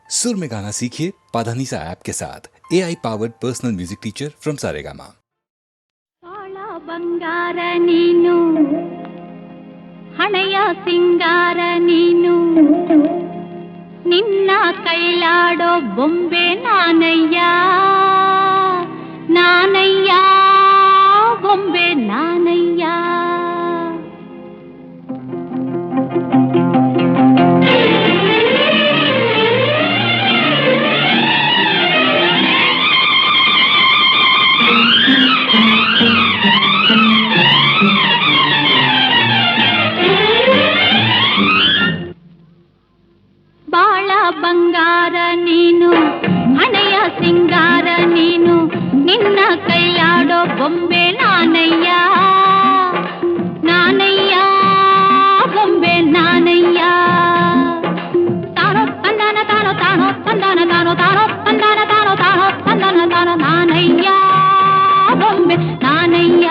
सुर में गाना सीखिए पाधानीसा ऐप के साथ AI powered personal music teacher from Saregama. काला बंगार नीनु हणय सिंगार नीनु निन्न कैलाडो बೊಂಬೆ ನಾನಯ್ಯ ನಾನಯ್ಯ ಬೊಂಬೆ ನಾನಯ್ಯ ಬಾಳ ಬಂಗಾರ ನೀನು ಹಣೆಯ ಸಿಂಗಾರ ನೀನು ನಿನ್ನ ಕೈಲಾಡೋ ಬೊಂಬೆ ನಾನಯ್ಯ ನಾನಯ್ಯ ಬೊಂಬೆ ನಾನಯ್ಯ ತಾನೋ ತಂದಾನ ತಾನೋ ತಾನೋ ತಂದಾನ ತಾನೋ ತಾನೋ ತಂದಾನ ತಾನೋ ತಾನೋ ತಂದಾನ ತಾನೋ ನಾನಯ್ಯ ಬೊಂಬೆ ನಾನಯ್ಯ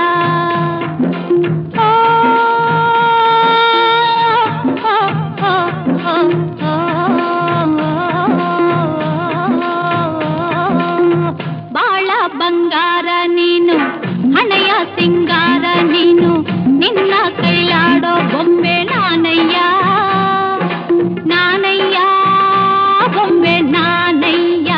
ಬಂಗಾರ ನೀನು ಹಣೆಯ ಸಿಂಗಾರ ನೀನು ನಿನ್ನ ಕೈಲಾಡೋ ಬೊಂಬೆ ನಾನಯ್ಯ ನಾನಯ್ಯ ಬೊಂಬೆ ನಾನಯ್ಯ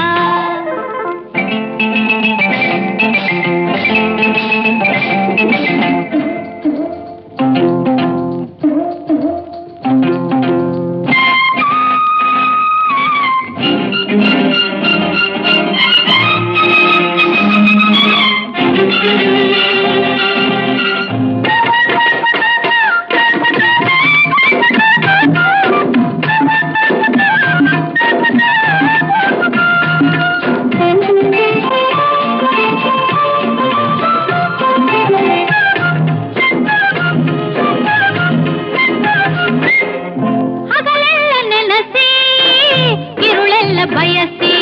ಬಯಸಿ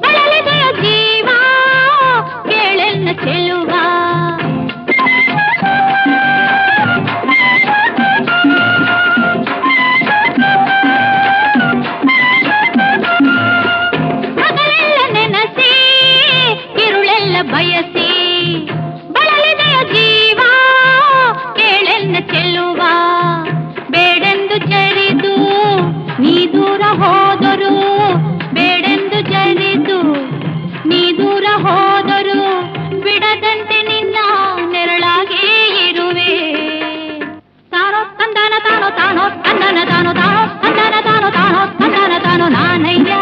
ಬಳಲಿದೆಯ ಜೀವ ಕೇಳೆನ್ನ ಚೆಲುವ ಹಗಲೆಲ್ಲ ನೆನಸಿ ಇರುಳೆಲ್ಲ ಬಯಸಿ ಬಳಲಿದೆಯ ಜೀವ ಕೇಳೆನ್ನ ಚೆಲುವ ಬೇಡೆಂದು ಜರಿದು ನೀ ದೂರ ಹೋದರು ಬೇಡೆಂದು ಜರಿದು ನೀ ದೂರ ಹೋದರು ಬಿಡದಂತೆ ನಿನ್ನ ನೆರಳಾಗಿ ಇರುವೆ ತಾನೋ ತಂದಾನ ತಾನೋ ತಾನೋ ತಂದನ ತಾನೋ ತಾನೋ ತಂದನ ತಾನೋ ತಾನೋ ತಂದನ ತಾನೋ ನಾನಯ್ಯ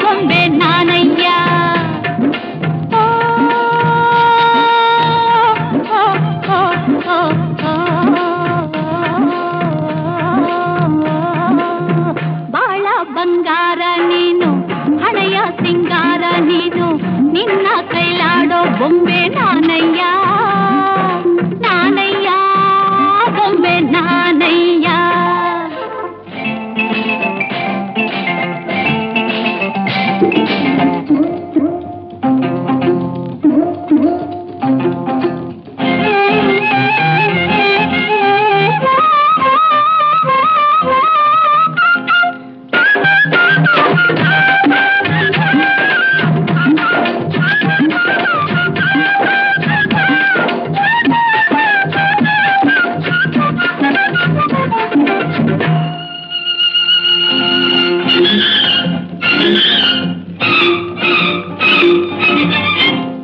ಬೊಂಬೆ ನಾನಯ್ಯ ಬಾಳ ಬಂಗಾರ ನೀನು ಹಣೆಯ ಸಿಂಗಾರ ನೀನು ನಿನ್ನ ಕೈಲಾಡೋ ಬೊಂಬೆ ನಾನಯ್ಯ ನಾನಯ್ಯ ಬೊಂಬೆ ನಾನಯ್ಯ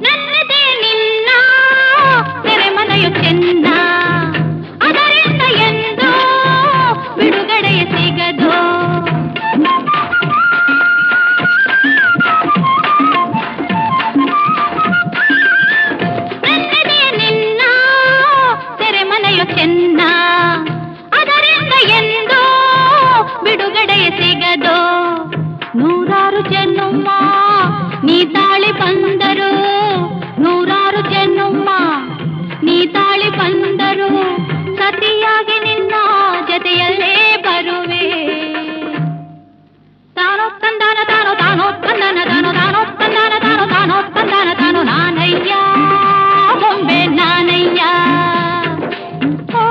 ನನ್ನದೇ ನಿನ್ನ ಸೆರೆಮನೆಯು ಚೆನ್ನ ಅದರಿಂದ ಎಂದು ಬಿಡುಗಡೆಯ ಸಿಗದು ನನ್ನದೇ ನಿನ್ನ ಸೆರೆಮನೆಯು ಚೆನ್ನ ಅದರಿಂದ ಎಂದು ಬಿಡುಗಡೆಯ ಸಿಗದು ನೂರಾರು ಜನ್ಮ ನೀ ತಾಳಿ ಬಂದರು ನೂರಾರು ಜನ್ಮ ನೀ ತಾಳಿ ಬಂದರು ಸತಿಯಾಗಿ ನಿನ್ನ ಜೊತೆಯಲ್ಲೇ ಬರುವೆ ತಾನೋ ತಂದಾನ ತಾನೋ ತಾನೋ ತಂದನ ತಾನೋ ತಾನೋ ತಂದಾನ ತಾನೋ ತಾನೋ ತಂದಾನ ತಾನೋ ನಾನಯ್ಯ ಬೊಂಬೆ ನಾನಯ್ಯ ಓ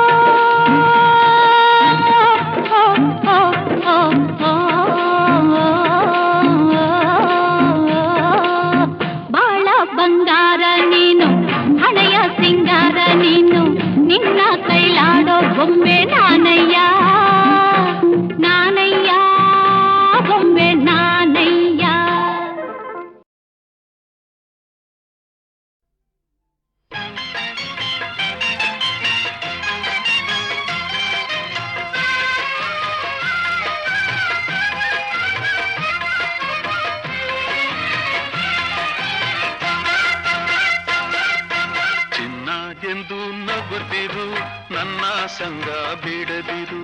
ನಗುತ್ತಿರು ನನ್ನ ಸಂಗ ಬಿಡದಿರು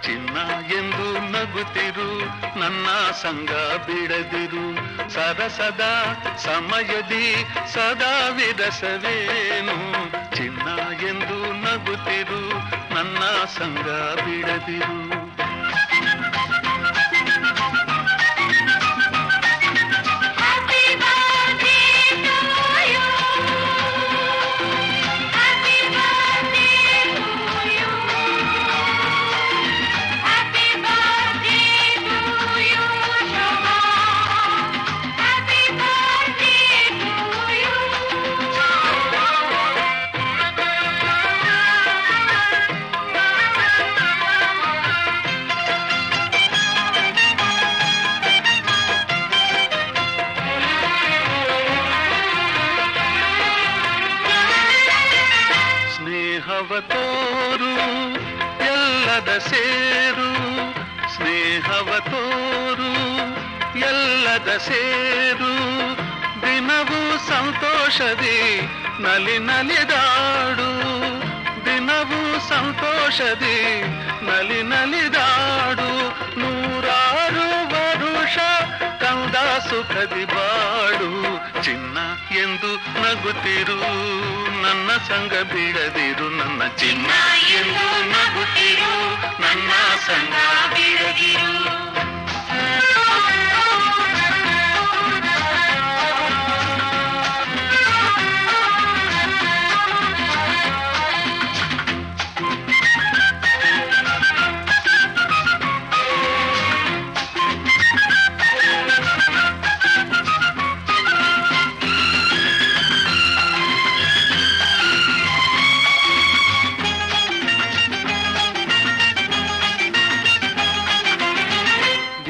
ಚಿನ್ನ ಎಂದು ನಗುತ್ತಿರು ನನ್ನ ಸಂಗ ಬಿಡದಿರು ಸರಸದ ಸಮಯದಿ ಸದಾ ವಿರಸವೇನು ಚಿನ್ನ ಎಂದು ನಗುತ್ತಿರು ನನ್ನ ಸಂಗ ಬಿಡದಿರು ತೋರು ಎಲ್ಲದ ಸೇರು ಸ್ನೇಹವ ತೋರು ಎಲ್ಲದ ಸೇರು ದಿನವೂ ಸಂತೋಷದಿ ನಲಿ ನಲಿದಾಡು ದಿನವೂ ಸಂತೋಷದಿ ನಲಿ ನಲಿದಾಡು ನೂರಾರು ವರುಷ ಕಂದ ಸುಖದಿ ಬಾಡು ಚಿನ್ನ ಎಂದು ನಗುತ್ತಿರು ನನ್ನ ಸಂಗ ಬಿಡದಿರು ನನ್ನ ಚಿನ್ನ ಎಂದು ನಗುತ್ತಿರು ನನ್ನ ಸಂಗ ಬಿಡದಿರು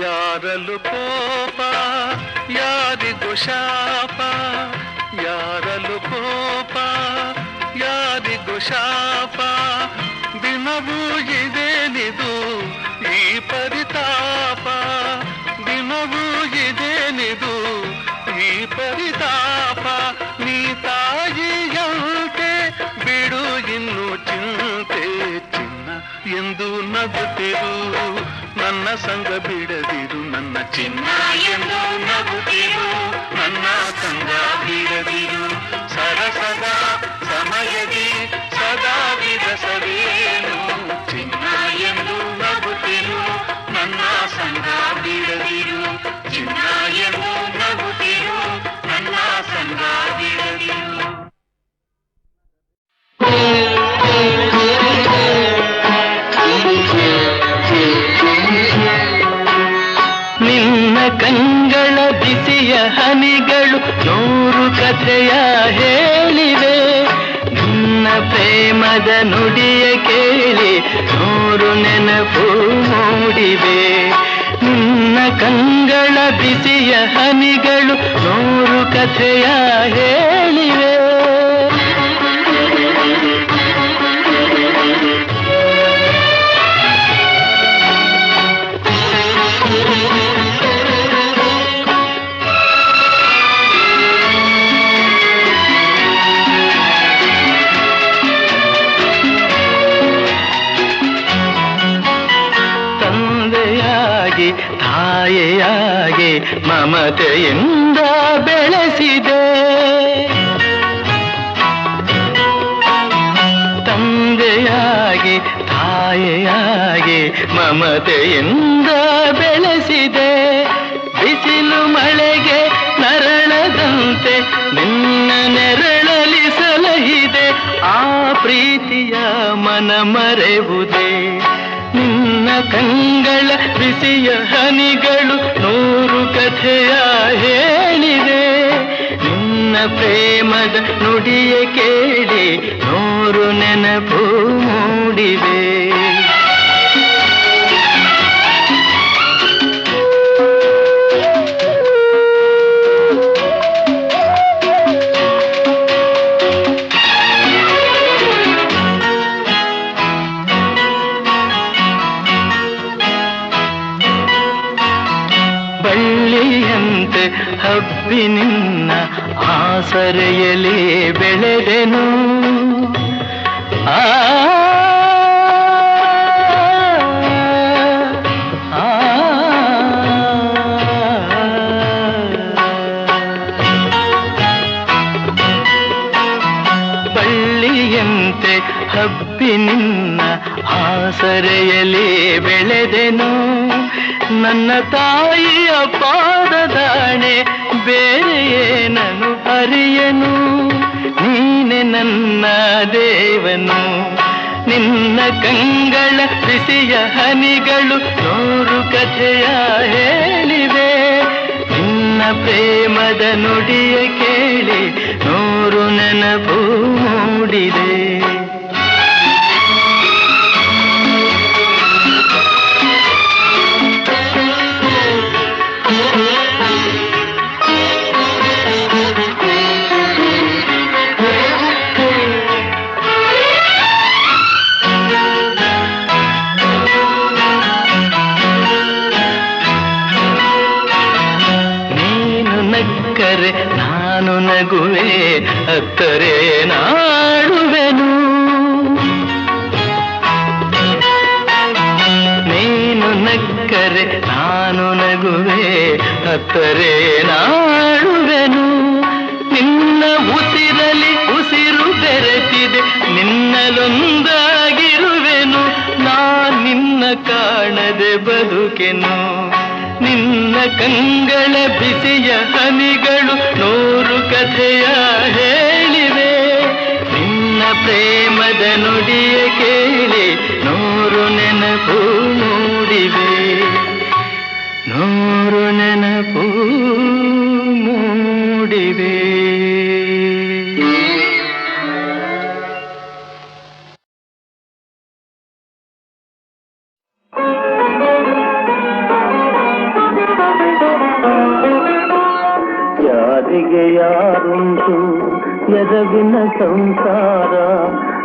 ಯಾರಲು ಕೋಪ ಯಾರಿಗೂ ಶಾಪ ಯಾರಲು ಕೋಪ ಯಾರಿಗೂ ಶಾಪ ದಿನವೂ ಇದೇನಿದು ಈ ಪರಿತಾಪ ದಿನವೂ ಇದೇನಿದು ಈ ಪರಿತಾಪ ನೀ ತಾಯಿಯಂತೆ ಬಿಡು ಇನ್ನು ಚಿಂತೆ ಚಿನ್ನ ಎಂದು ನಗುತ್ತಿರು ನನ್ನ ಸಂಗ ಬಿಡದಿರು ನನ್ನ ಚಿನ್ನ ಎಂದು ನಗುತ್ತಿರು ನನ್ನ ಸಂಗ ಬಿಡದಿರು ಸರಸದ ಸಮಯದಿ ಸದಾ ವಿರಸವೇನು ಚಿನ್ನ ಎಂದು ನಗುತ್ತಿರು ನನ್ನ ಸಂಗ ಬಿಡದಿರು ಚಿನ್ನ ಎಂದು ನಗುತ್ತಿರು ನನ್ನ ಸಂಗ ಬಿಡದಿರು ನಿನ್ನ ಕಂಗಳ ಬಿಸಿಯ ಹನಿಗಳು ನೂರು ಕಥೆಯ ಹೇಳಿವೆ ನಿನ್ನ ಪ್ರೇಮದ ನುಡಿಯ ಕೇಳಿ ನೂರು ನೆನಪು ಮೂಡಿವೆ ನಿನ್ನ ಕಂಗಳ ಬಿಸಿಯ ಹನಿಗಳು ನೂರು ಕಥೆಯ ಹೇಳಿವೆ ತಾಯಿಯಾಗಿ ಮಮತೆಯಿಂದ ಬೆಳೆಸಿದೆ ತಂದೆಯಾಗಿ ತಾಯಿಯಾಗಿ ಮಮತೆಯಿಂದ ಬೆಳೆಸಿದೆ ಬಿಸಿಲು ಮಳೆಗೆ ನರಳದಂತೆ ನಿನ್ನ ನೆರಳಲಿ ಸಲಹಿದೆ ಆ ಪ್ರೀತಿಯ ಮನ ಮರೆವುದೇ ನಿನ್ನ ಕಂಗಳ ಬಿಸಿಯ ಹನಿಗಳು ನೂರು ಕಥೆಯ ಹೇಳಿದೆ ನಿನ್ನ ಪ್ರೇಮದ ನುಡಿಯ ಕೇಳಿ ನೂರು ನೆನಪು ಮೂಡಿವೆ ಬಳ್ಳಿಯಂತೆ ಹಬ್ಬಿ ನಿನ್ನ ಆಸರೆಯಲ್ಲಿ ಬೆಳೆದೆನು ಆ ಬಳ್ಳಿಯಂತೆ ಹಬ್ಬಿ ನಿನ್ನ ಆಸರೆಯಲ್ಲಿ ಬೆಳೆದೆನು, ನನ್ನ ತಾಯಿಯ ಪಾದದಾಣೆ ಬೇರೆ ಏನನು ಅರಿಯನು, ನೀನೆ ನನ್ನ ದೇವನು. ನಿನ್ನ ಕಂಗಳ ಬಿಸಿಯ ಹನಿಗಳು 100 ಕಥೆಯ ಹೇಳಿವೆ, ನಿನ್ನ ಪ್ರೇಮದ ನುಡಿಯ ಕೇಳಿ 100 ನೆನಪು ಮೂಡಿದೆ. ನಾನು ನಗುವೆ ಅತ್ತರೆ ನಾಡುವೆನು, ನೀನು ನಕ್ಕರೆ ನಾನು ನಗುವೆ ಅತ್ತರೆ ನಾಡುವೆನು. ನಿನ್ನ ಉಸಿರಲಿ ಉಸಿರು ಬೆರೆತಿದೆ, ನಿನ್ನಲೊಂದಾಗಿರುವೆನು, ನಿನ್ನ ಕಾಣದೆ ಬದುಕೆನು. ನಿನ್ನ ಕಂಗಳ ಬಿಸಿಯ ಹನಿಗಳು 100 ಕಥೆಯ ಹೇಳಿವೆ, ನಿನ್ನ ಪ್ರೇಮದ ನುಡಿಯ ಕೇಳಿ 100 ನೆನಪು ಮೂಡಿವೆ, 100 ನೆನಪು ಮೂಡಿವೆ. ಯಾರಿಗೆ ಯಾರುಂಟು ಎದವಿನ ಸಂಸಾರ,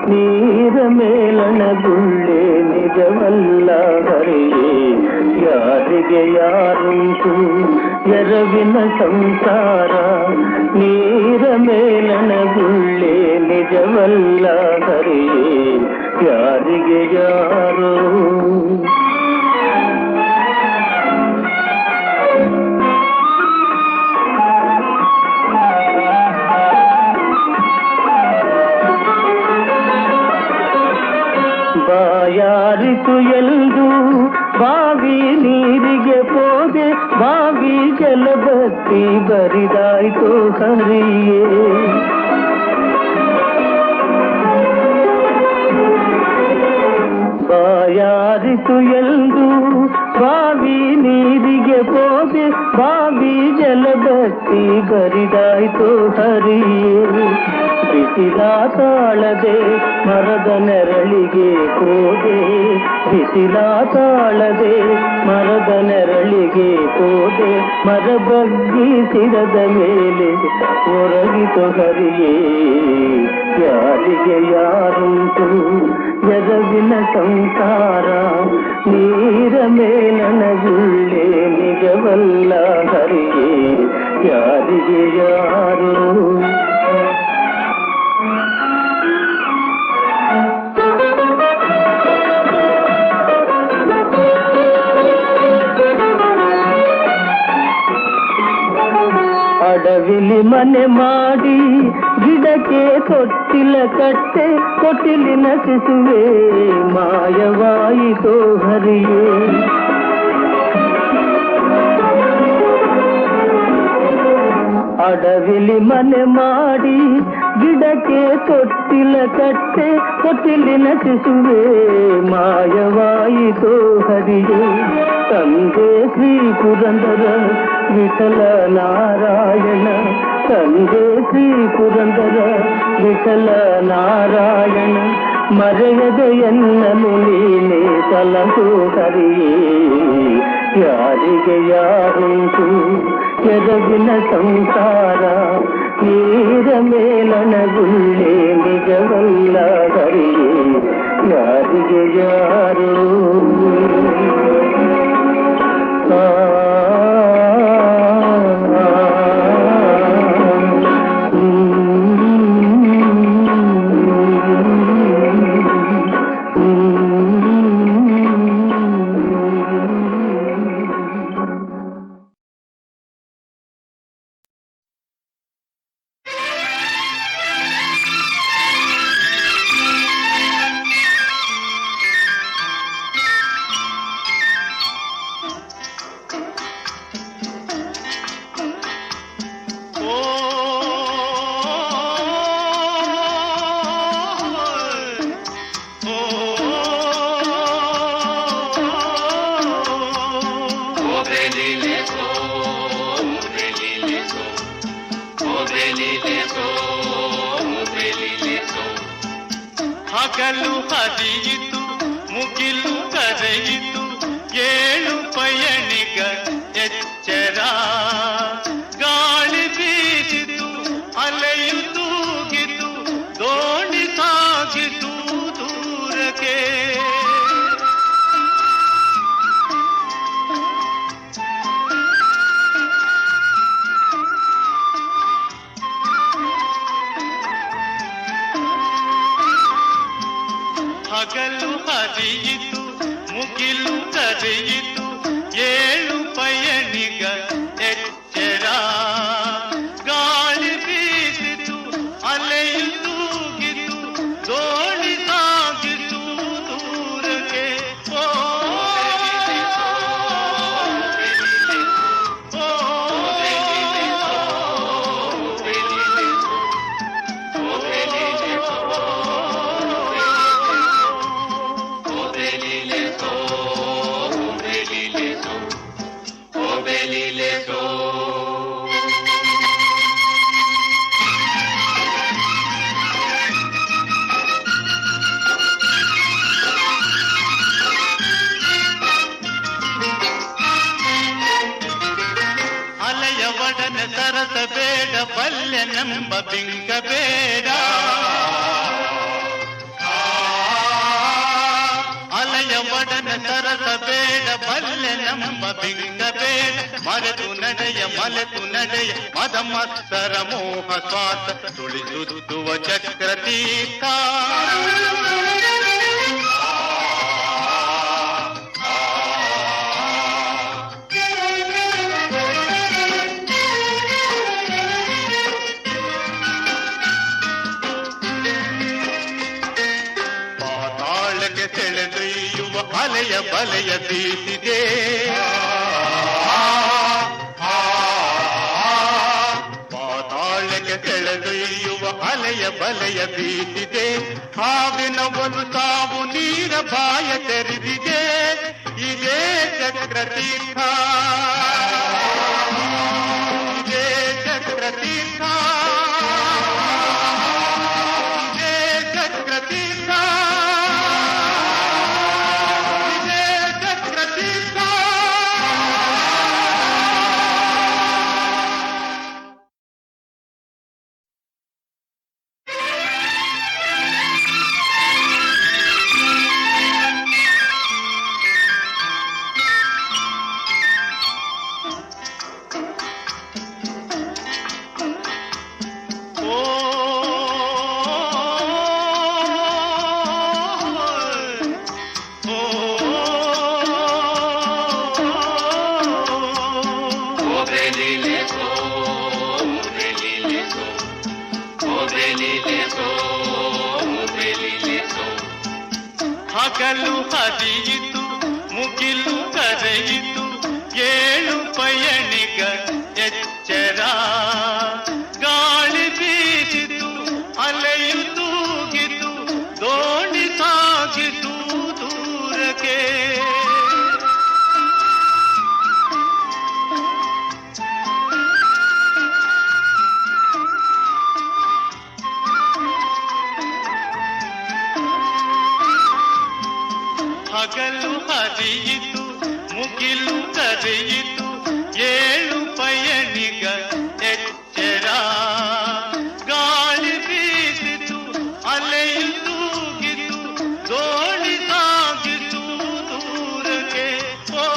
ನೀರ ಮೇಲಣ ಗುಳ್ಳೆ ನಿಜವಲ್ಲ ಹರಿಯೇ. ಯಾರಿಗೆ ಯಾರುಂಟು ಎರವಿನ ಸಂಸಾರ, ನೀರ ಮೇಲಣ ಗುಳ್ಳೆ ನಿಜವಲ್ಲ ಹರಿಯೇ. ಯಾರಿಗೆ ಯಾರು ಬಾಯಾರಿತು ಎಂದು ಬಾವಿ ನೀರಿಗೆ ಹೋದೆ, ಬಾವಿ ಜಲಬತ್ತಿ ಬರಿದಾಯ್ತು ಹರಿಯೇ. ಬಾಯಾರಿತು ಎಂದು ಬಾವಿ ನೀರಿಗೆ ಹೋದೆ, ಬಾವಿ ಜಲಬತ್ತಿ ಬರಿದಾಯ್ತು ಹರಿಯೇ. ಬಿಸಿಲ ತಾಳದೆ ಮರದ ನೆರಳಿಗೆ ಹೋದೆ, ಬಿಸಿಲ ತಾಳದೆ ಮರದ ನೆರಳಿಗೆ ಹೋದೆ, ಮರ ಬಗ್ಗಿಸಿರದ ಮೇಲೆ ಒರಗಿತು ಹರಿಯೇ. ಯಾರಿಗೆ ಯಾರುಂಟು ಎರವಿನ ಸಂಸಾರ, ನೀರ ಮೇಲಣ ಗುಳ್ಳೆ ನಿಜವಲ್ಲ ಹರಿಯೇ. ಯಾರಿಗೆ ಯಾರು ಅಡವಿಲಿ ಮನೆ ಮಾಡಿ ಗಿಡಕ್ಕೆ ತೊಟ್ಟಿಲ ಕಟ್ಟೆ, ತೊಟ್ಟಿಲಿನ ಶಿಶುವೆ ಮಾಯವಾಯಿತೋ ಹರಿಯೇ. ಅಡವಿಲಿ ಮನೆ ಮಾಡಿ ಗಿಡಕ್ಕೆ ತೊಟ್ಟಿಲ ಕಟ್ಟೆ, ತೊಟ್ಟಿಲಿನ ಶಿಶುವೆ ಮಾಯವಾಯಿತೋ ಹರಿಯೇ. ತಂದೆ ಶ್ರೀ ಪುರಂದರ ವಿಠಲ ನಾರಾಯಣ, ತಂದೆ ಶ್ರೀ ಪುರಂದರ ವಿಠಲ ನಾರಾಯಣ, ಮರೆಯದೆ ಎನ್ನನು ನೀನೆ ಸಲಹು ಹರಿಯೇ. ಯಾರಿಗೆ ಯಾರುಂಟು ಎರವಿನ ಸಂಸಾರ, ನೀರ ಮೇಲಣ ಗುಳ್ಳೆ ನಿಜವಲ್ಲ ಹರಿಯೇ. ಯಾರಿಗೆ ಯಾರು ಹಗಲು ಹರಿಯಿತು ಮುಗಿಲು ಕರೆಯಿತು ಏಳು ಪಯಣಿಗ ಎಚ್ಚರ ಗಾಳಿ ಬೀಸಿತು ಅಲೆಯು ತೂಗಿತು ದೋಣಿ ಸಾಗಿತು ದೂರಕ್ಕೆ ಹಗಲು ಹರಿಯಿತು ಮುಗಿಲು ಕರೆಯಿತು ಏಳು ಪಯಣಿಗ ಎಚ್ಚರ ಗಾಳಿ ಬೀಸಿತು ಅಲೆಯು ತೂಗಿತು ದೋಣಿ ಸಾಗಿತು ದೂರಕ್ಕೆ ಓ ಅಲೆಯವಡನೆ ಸರಸ ಬೇಡ ಬಲ್ಯನೆಂಬ ಬಿಂಕ ಬೇಡ ಅಲೆಯವಡನೆ ಸರಸ ಬೇಡ ಬಲ್ಯನೆಂಬ ಬಿಂಕ ಬೇಡ ಮರೆತು ನಡೆಯ ಮಲೆತು ನಡೆಯ ಮದ ಮತ್ಸರ ಮೋಹ ಸ್ವಾಸ ತುಳಿಸುತ್ತುವ ಚಕ್ರತೀರ್ಥ ಪಾತಾಳಕ್ಕೆ ಸೆಳೆದೊಯ್ಯುವ ಅಲೆಯ ಬಲೆಯ ಬೀಸಿದೆ ಪಾತಾಳಕ್ಕೆ ಸೆಳೆದೊಯ್ಯುವ ಅಲೆಯ ಬಲೆಯ ಬೀಸಿದೆ ಹಾವಿನ ಒಂದು ತಾವು ನೀರ ಬಾಯ ತೆರೆದಿದೆ ಇದೇ ಚಕ್ರತೀರ್ಥ ಇದೇ ಚಕ್ರತೀರ್ಥ ಇದೇ ಚಕ್ರತೀರ್ಥ ಇದೇ ಚಕ್ರತೀರ್ಥ ಹಗಲು ಹರಿಯಿತು ಮುಗಿಲು ಕರೆಯಿತು ಏಳು ಪಯಣಿಗ ಎಚ್ಚರ ಗಾಳಿ ಬೀಸಿತು ಅಲೆಯು ತೂಗಿತು ದೋಣಿ ಸಾಗಿತು ದೂರಕ್ಕೆ ಹಗಲು ಹರಿಯಿತು ಮುಗಿಲು ಕರೆಯಿತು ಏಳು ಪಯಣಿಗ ಎಚ್ಚರ ಗಾಳಿ ಬೀಸಿತು ಅಲೆಯು ತೂಗಿತು ದೋಣಿ ಸಾಗಿತು ದೂರಕ್ಕೆ ಓ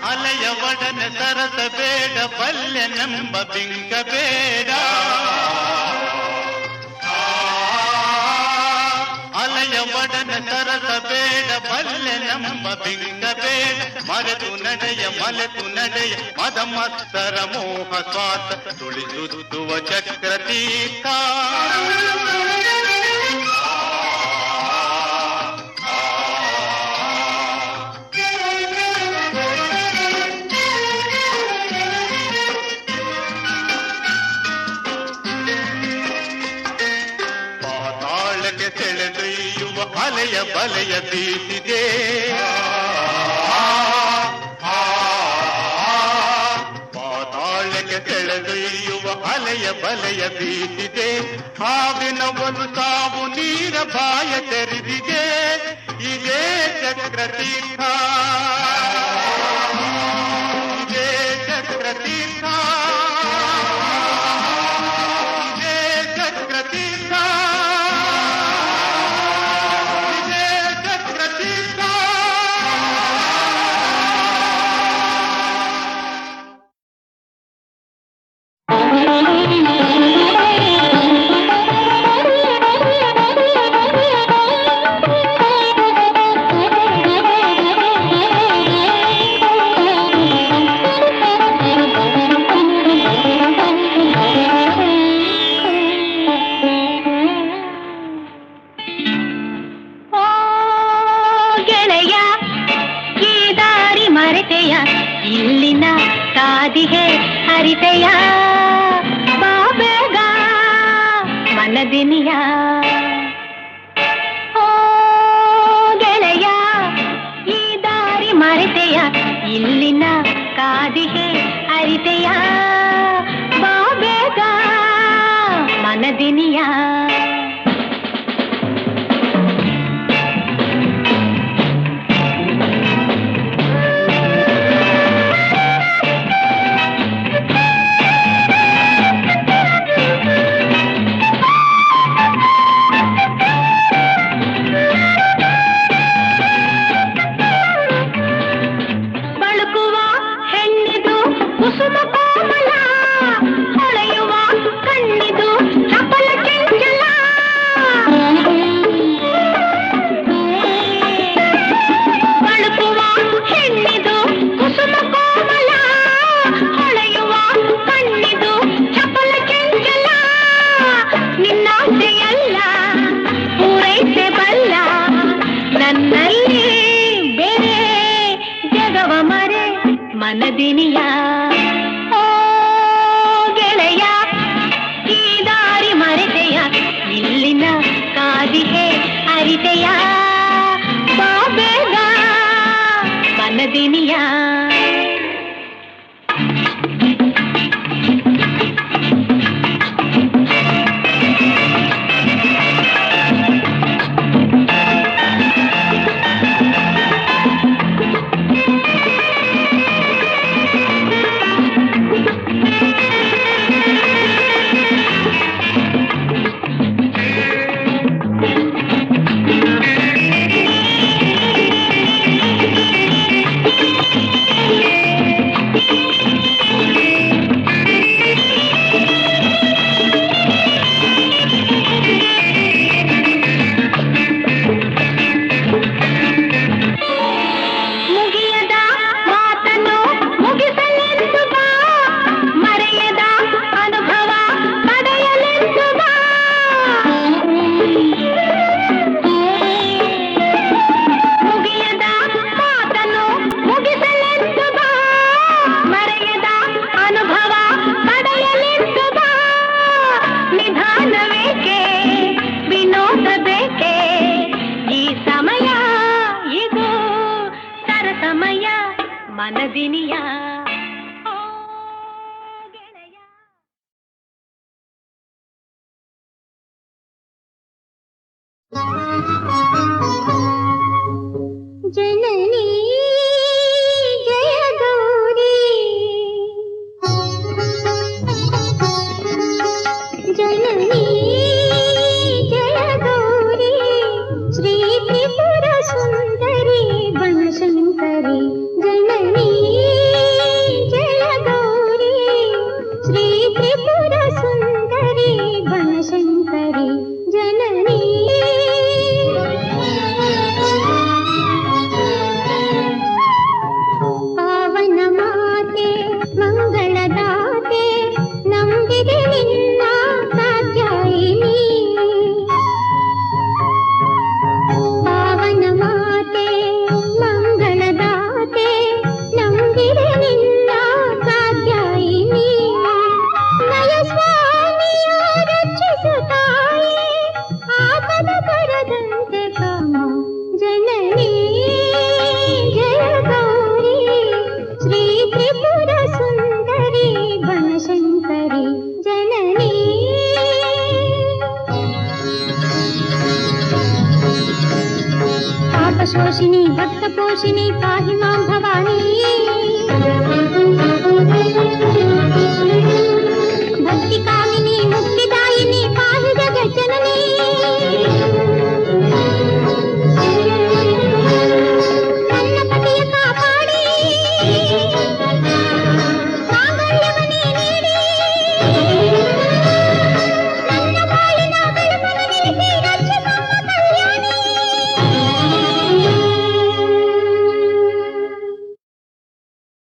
ಅಲೆಯವಡನೆ ಸರಸ ಬೇಡ ಬಲ್ಯನೆಂಬ ಬಿಂಕ ಬೇಡ ಅಲೆಯವಡನೆ ಸರಸ ಬೇಡ ಬಲ್ಲೆ ನಂಬ ಬಿಂಗ ಬೇಡ ಮರೆತು ನಡೆಯ ಮದ ಮತ್ಸರ ಮೋಹ ಸ್ವಾತ ತುಳಿಸುತ್ತುವ ಚಕ್ರತೀರ್ಥ ಸೆಳೆದೊಯ್ಯುವ ಅಲೆಯ ಬಲೆಯ ಬೀಸಿದೆ ಪಾತಾಳಕ್ಕೆ ಸೆಳೆದೊಯ್ಯುವ ಅಲೆಯ ಬಲೆಯ ಬೀಸಿದೆ ಹಾವಿನ ಒಂದು ಸಾವು ನೀರ ಬಾಯ ತೆರೆದಿದೆ ಇದೇ ಚಕ್ರತೀರ್ಥ ಇದೇ ಚಕ್ರತೀರ್ಥ ಇದೇ ಚಕ್ರತೀರ್ಥ ಇಲ್ಲಿನ ಕಾದಿಗೆ ಹರಿತೆಯ ಬಾಬೇಗ ಮನದಿನಿಯ ಓ ಗೆಳೆಯ ಈ ದಾರಿ ಮರೆತೆಯ ಇಲ್ಲಿನ ಕಾದಿಗೆ ಹರಿತೆಯ ಬಾಬೇಗ ಮನದಿನಿಯ ಕುಸುಮ ಕೋಮಲ ಹೊಳೆಯುವ ಕಣ್ಣಿದು ಚಪಲ ಚಂಚಲ ಬಳುಕುವ ಹೆಣ್ಣಿದು ಕುಸುಮ ಕೋಮಲ ಹೊಳೆಯುವ ಕಣ್ಣಿದು ಚಪಲ ಚಂಚಲ ನಿನ್ನಾಸೆಯಲ್ಲ ಪೂರೈಸೆ ಬಲ್ಲ ನನ್ನಲ್ಲಿ ಬೇರೆ ಜಗವ ಮರೆ ಮನದಿನಿಯ ಇಲ್ಲಿನ ಕಾದಿಗೆ ಅರಿತೆಯ ಬಾಬೇಗ ಮನದಿನಿಯ ಮನದಿನಿಯ ಜನನಿ